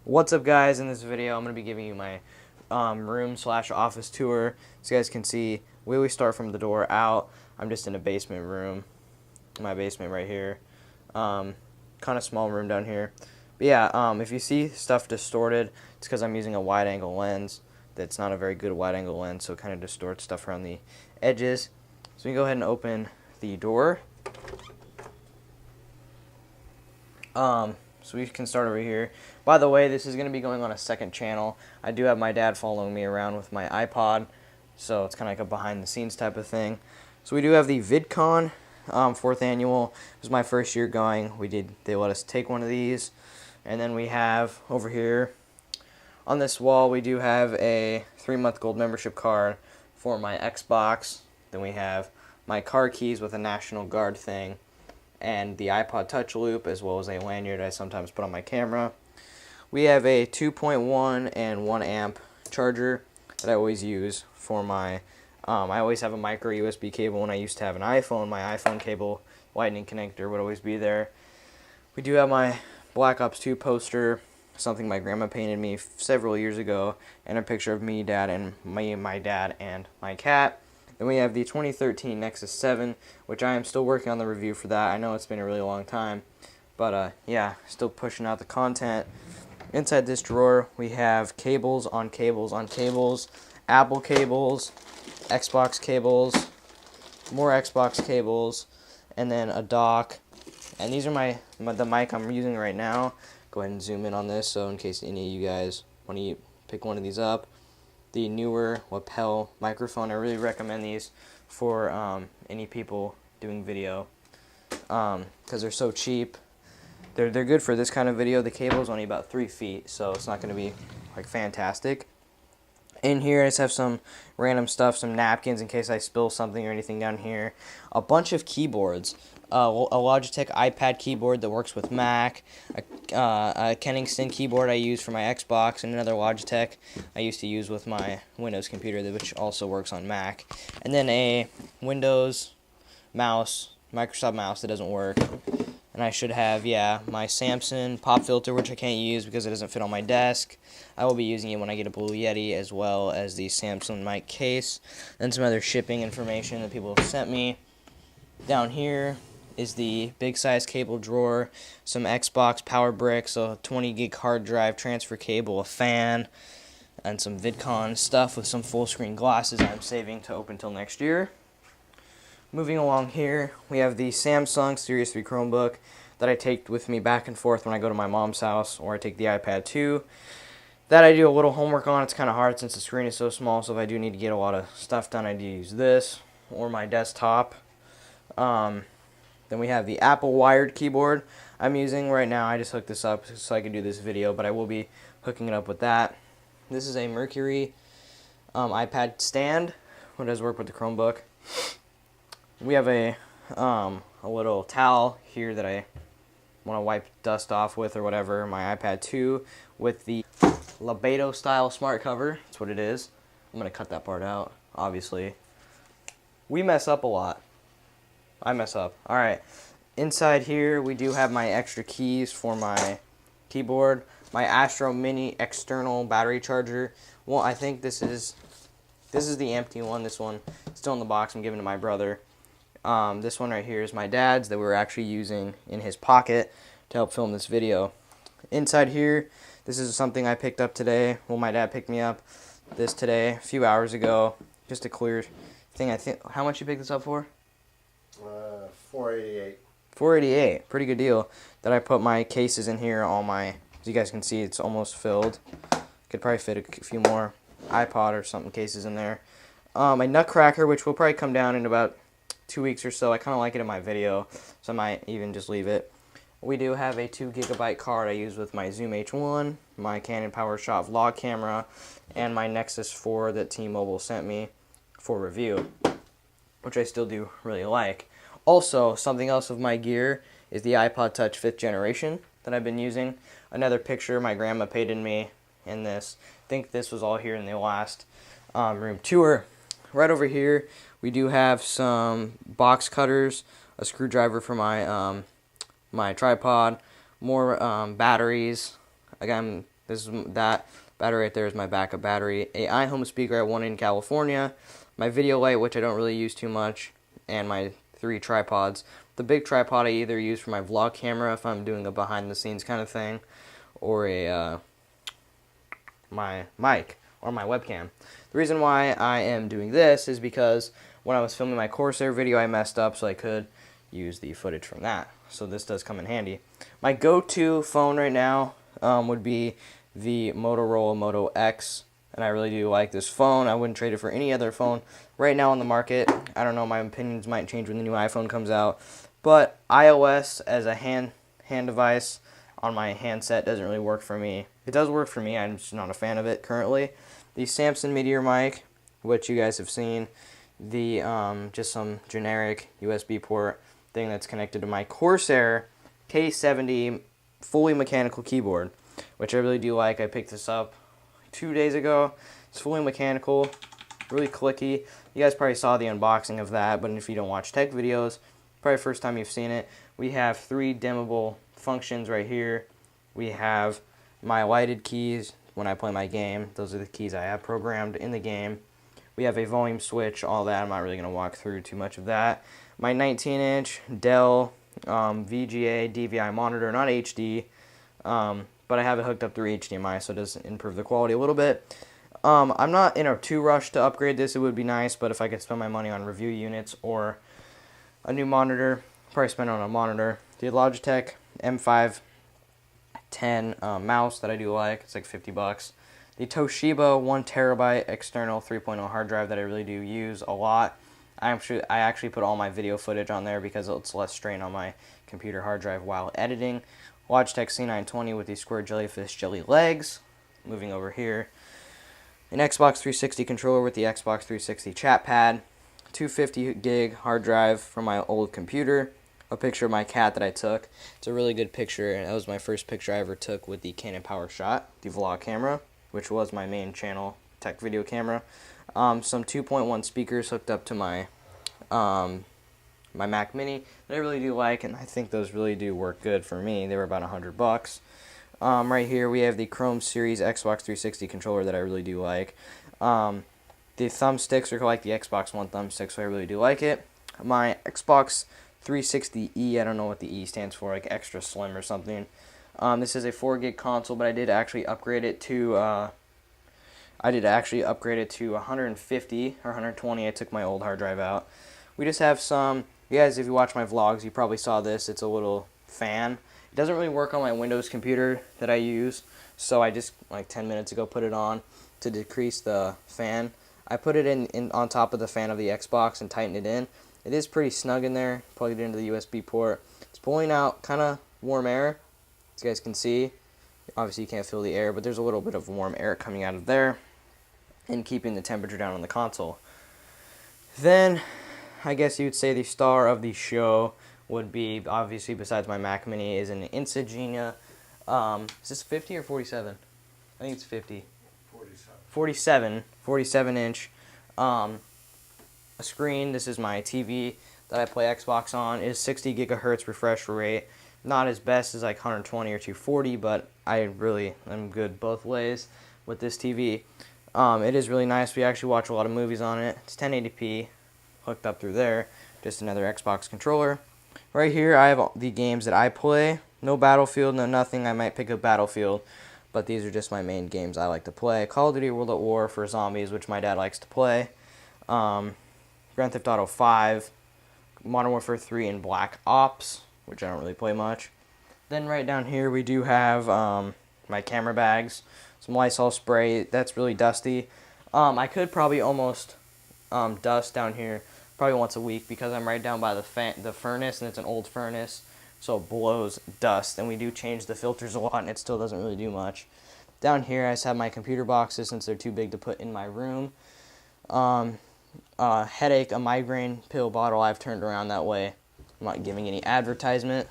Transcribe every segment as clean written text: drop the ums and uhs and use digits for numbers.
What's up, guys? In this video I'm going to be giving you my room slash office tour. As you guys can see, we always start from the door out. I'm just in a basement room, my basement right here. Kind of small room down here. But yeah, if you see stuff distorted, it's because I'm using a wide angle lens. That's not a very good wide angle lens, so it kind of distorts stuff around the edges. So we can go ahead and open the door. So we can start over here. By the way, this is going to be going on a second channel. I do have my dad following me around with my iPod, so it's kind of like a behind-the-scenes type of thing. So we do have the VidCon 4th annual. It was my first year going. They let us take one of these. And then we have over here on this wall, we do have a 3-month gold membership card for my Xbox. Then we have my car keys with a National Guard thing, and the iPod Touch Loop, as well as a lanyard I sometimes put on my camera. We have a 2.1 and 1 amp charger that I always use for my, I always have a micro USB cable. When I used to have an iPhone, my iPhone cable lightning connector would always be there. We do have my Black Ops 2 poster, something my grandma painted me several years ago, and a picture of me, dad, and my dad and my cat. Then we have the 2013 Nexus 7, which I am still working on the review for that. I know it's been a really long time, but yeah, still pushing out the content. Inside this drawer, we have cables on cables on cables, Apple cables, Xbox cables, more Xbox cables, and then a dock. And these are the mic I'm using right now. Go ahead and zoom in on this, so in case any of you guys want to pick one of these up. The newer lapel microphone. I really recommend these for any people doing video because they're so cheap. They're good for this kind of video. The cable is only about 3 feet, so it's not going to be like fantastic. In here, I just have some random stuff, some napkins in case I spill something or anything down here. A bunch of keyboards. A Logitech iPad keyboard that works with Mac, a Kensington keyboard I use for my Xbox, and another Logitech I used to use with my Windows computer, which also works on Mac. And then a Windows mouse, Microsoft mouse that doesn't work. And I should have, my Samson pop filter, which I can't use because it doesn't fit on my desk. I will be using it when I get a Blue Yeti, as well as the Samsung mic case. And some other shipping information that people have sent me. Down here is the big size cable drawer, some Xbox power bricks, a 20 gig hard drive, transfer cable, a fan, and some VidCon stuff with some full screen glasses I'm saving to open till next year. Moving along here, we have the Samsung Series 3 Chromebook that I take with me back and forth when I go to my mom's house, or I take the iPad 2. That I do a little homework on. It's kind of hard since the screen is so small, so if I do need to get a lot of stuff done, I do use this or my desktop. Then we have the Apple wired keyboard I'm using right now. I just hooked this up so I can do this video, but I will be hooking it up with that. This is a Mercury iPad stand, which does work with the Chromebook. We have a little towel here that I want to wipe dust off with or whatever. My iPad 2 with the Lebedo style smart cover. That's what it is. I'm going to cut that part out, obviously. We mess up a lot. I mess up. Alright, inside here we do have my extra keys for my keyboard, my Astro Mini external battery charger. Well, I think this is the empty one. This one is still in the box. I'm giving to my brother. This one right here is my dad's that we were actually using in his pocket to help film this video. Inside here, this is something I picked up today. Well, my dad picked me up this today, a few hours ago. Just a clear thing. I think, how much you picked this up for? $488. $488, pretty good deal. That I put my cases in here. As you guys can see, it's almost filled. Could probably fit a few more iPod or something cases in there. My Nutcracker, which will probably come down in about 2 weeks or so. I kind of like it in my video, so I might even just leave it. We do have a 2 GB card I use with my Zoom H1, my Canon PowerShot vlog camera, and my Nexus 4 that T-Mobile sent me for review, which I still do really like. Also, something else of my gear is the iPod Touch 5th generation that I've been using. Another picture my grandma painted me in this. I think this was all here in the last room tour. Right over here, we do have some box cutters, a screwdriver for my my tripod, more batteries. Again, That battery right there is my backup battery. A iHome speaker I won in California. My video light, which I don't really use too much, and my 3 tripods. The big tripod I either use for my vlog camera if I'm doing a behind the scenes kind of thing, or my mic or my webcam. The reason why I am doing this is because when I was filming my Corsair video, I messed up, so I could use the footage from that. So this does come in handy. My go-to phone right now would be the Motorola Moto X, and I really do like this phone. I wouldn't trade it for any other phone right now on the market. I don't know, my opinions might change when the new iPhone comes out, but iOS as a hand device on my handset doesn't really work for me. It does work for me, I'm just not a fan of it currently. The Samson Meteor mic, which you guys have seen, the just some generic USB port thing that's connected to my Corsair K70 fully mechanical keyboard, which I really do like. I picked this up 2 days ago. It's fully mechanical, really clicky. You guys probably saw the unboxing of that, but if you don't watch tech videos, probably first time you've seen it. We have 3 dimmable functions right here. We have my lighted keys when I play my game. Those are the keys I have programmed in the game. We have a volume switch, all that. I'm not really going to walk through too much of that. My 19-inch Dell VGA DVI monitor, not HD, but I have it hooked up through HDMI, so it does improve the quality a little bit. I'm not in a too rush to upgrade this. It would be nice, but if I could spend my money on review units or a new monitor, probably spend on a monitor. The Logitech M510 mouse that I do like. It's like $50. The Toshiba 1TB external 3.0 hard drive that I really do use a lot. I actually put all my video footage on there because it's less strain on my computer hard drive while editing. Logitech C920 with these square jellyfish jelly legs. Moving over here. An Xbox 360 controller with the Xbox 360 chat pad. 250 gig hard drive from my old computer. A picture of my cat that I took. It's a really good picture, and that was my first picture I ever took with the Canon PowerShot, the vlog camera, which was my main channel tech video camera. Some 2.1 speakers hooked up to my my Mac Mini that I really do like, and I think those really do work good for me. They were about $100. Right here we have the Chrome Series Xbox 360 controller that I really do like. The thumbsticks are like the Xbox One thumbsticks, so I really do like it. My Xbox 360E, I don't know what the E stands for, like extra slim or something. This is a 4 gig console, but I did actually upgrade it to 150 or 120. I took my old hard drive out. We just have some, you guys, if you watch my vlogs, you probably saw this. It's a little fan. It doesn't really work on my Windows computer that I use, so I just, like 10 minutes ago, put it on to decrease the fan. I put it in on top of the fan of the Xbox and tightened it in. It is pretty snug in there. Plugged it into the USB port. It's pulling out kind of warm air, as you guys can see. Obviously you can't feel the air, but there's a little bit of warm air coming out of there and keeping the temperature down on the console. Then, I guess you'd say the star of the show would be, obviously besides my Mac Mini, is an Insegenia. Is this 50 or 47? I think it's 50. 47 inch. A screen. This is my TV that I play Xbox on. It is 60 gigahertz refresh rate. Not as best as like 120 or 240, but I really am good both ways with this TV. It is really nice. We actually watch a lot of movies on it. It's 1080p hooked up through there. Just another Xbox controller. Right here I have the games that I play. No Battlefield, no nothing. I might pick up Battlefield, but these are just my main games I like to play. Call of Duty World at War for zombies, which my dad likes to play. Grand Theft Auto 5, Modern Warfare 3, and Black Ops, which I don't really play much. Then right down here we do have my camera bags, some Lysol spray. That's really dusty. I could probably almost dust down here probably once a week because I'm right down by the furnace, and it's an old furnace, so it blows dust, and we do change the filters a lot, and it still doesn't really do much. Down here I just have my computer boxes since they're too big to put in my room. Headache, a migraine pill bottle I've turned around that way. I'm not giving any advertisement.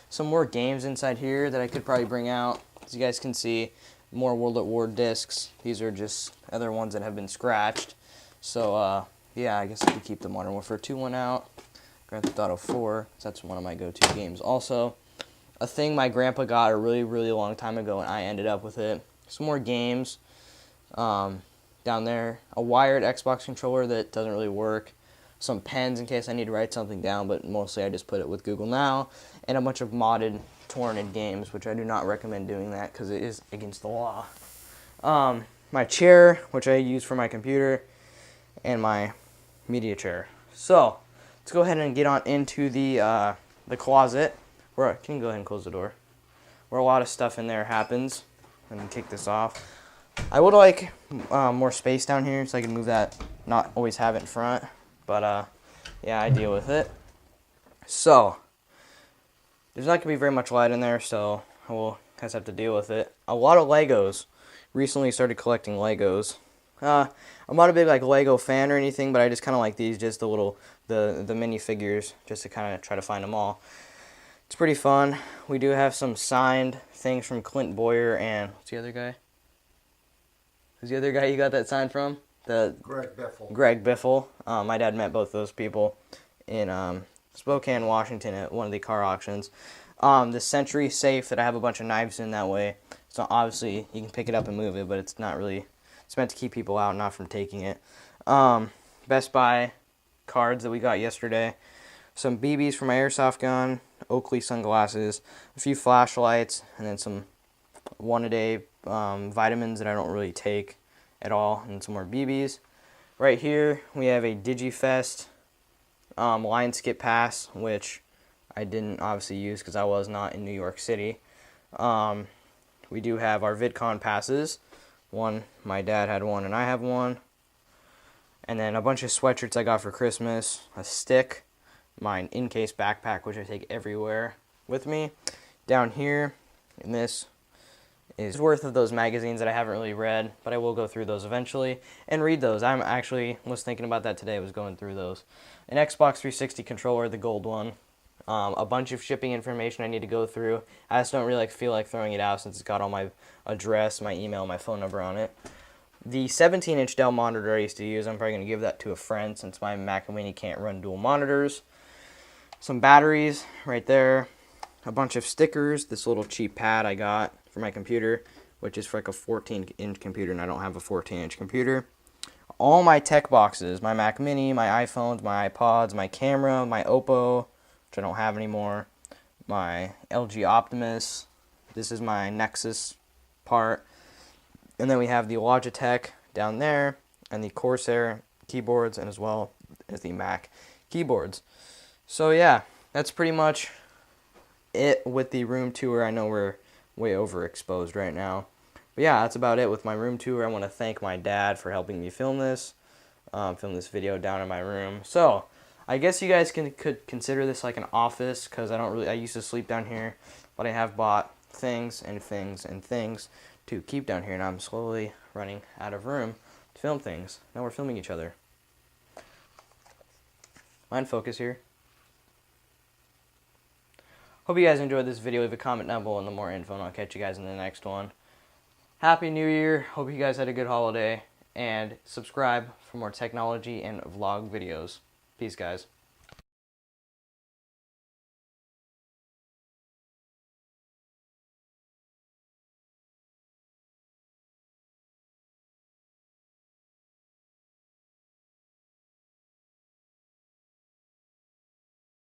Some more games inside here that I could probably bring out. As you guys can see, more World at War discs. These are just other ones that have been scratched. So, yeah, I guess I could keep the Modern Warfare 2 one out. Grand Theft Auto 4, that's one of my go-to games also. A thing my grandpa got a really, really long time ago, and I ended up with it. some more games down there, a wired Xbox controller that doesn't really work, some pens in case I need to write something down, but mostly I just put it with Google Now, and a bunch of modded torrented games, which I do not recommend doing that because it is against the law. My chair, which I use for my computer, and my media chair. So let's go ahead and get on into the closet. Where can you go ahead and close the door? Where a lot of stuff in there happens. Let me kick this off. I would like more space down here so I can move that, not always have it in front. But yeah, I deal with it. So there's not gonna be very much light in there, so I will guys have to deal with it. A lot of Legos. Recently started collecting Legos. I'm not a big like Lego fan or anything, but I just kind of like these, just the little the mini figures, just to kind of try to find them all. It's pretty fun. We do have some signed things from Clint Boyer and what's the other guy? Who's the other guy you got that signed from? Greg Biffle. Greg Biffle. My dad met both those people in Spokane, Washington at one of the car auctions. The Century safe that I have a bunch of knives in that way. So obviously you can pick it up and move it, but it's not really, it's meant to keep people out, not from taking it. Best Buy cards that we got yesterday. Some BBs for my airsoft gun, Oakley sunglasses, a few flashlights, and then some one-a-day vitamins that I don't really take at all, and some more BBs. Right here we have a DigiFest line skip pass, which I didn't obviously use because I was not in New York City. We do have our VidCon passes. One, my dad had one and I have one. And then a bunch of sweatshirts I got for Christmas, a stick, my in-case backpack, which I take everywhere with me. Down here, and this is worth of those magazines that I haven't really read, but I will go through those eventually and read those. I'm actually was thinking about that today, was going through those. An Xbox 360 controller, the gold one. A bunch of shipping information I need to go through. I just don't really feel like throwing it out since it's got all my address, my email, my phone number on it. The 17-inch Dell monitor I used to use, I'm probably going to give that to a friend since my Mac Mini can't run dual monitors. Some batteries right there. A bunch of stickers. This little cheap pad I got for my computer, which is for like a 14-inch computer, and I don't have a 14-inch computer. All my tech boxes, my Mac Mini, my iPhones, my iPods, my camera, my Oppo, which I don't have anymore, my LG Optimus, this is my Nexus part, and then we have the Logitech down there, and the Corsair keyboards, and as well as the Mac keyboards. So yeah, that's pretty much it with the room tour. I know we're way overexposed right now, but yeah, that's about it with my room tour. I want to thank my dad for helping me film this video down in my room. So I guess you guys could consider this like an office, because I used to sleep down here, but I have bought things and things and things to keep down here, and I'm slowly running out of room to film things. Now we're filming each other. Mind focus here. Hope you guys enjoyed this video. Leave a comment down below and the more info, and I'll catch you guys in the next one. Happy New Year. Hope you guys had a good holiday, and subscribe for more technology and vlog videos. Peace, guys.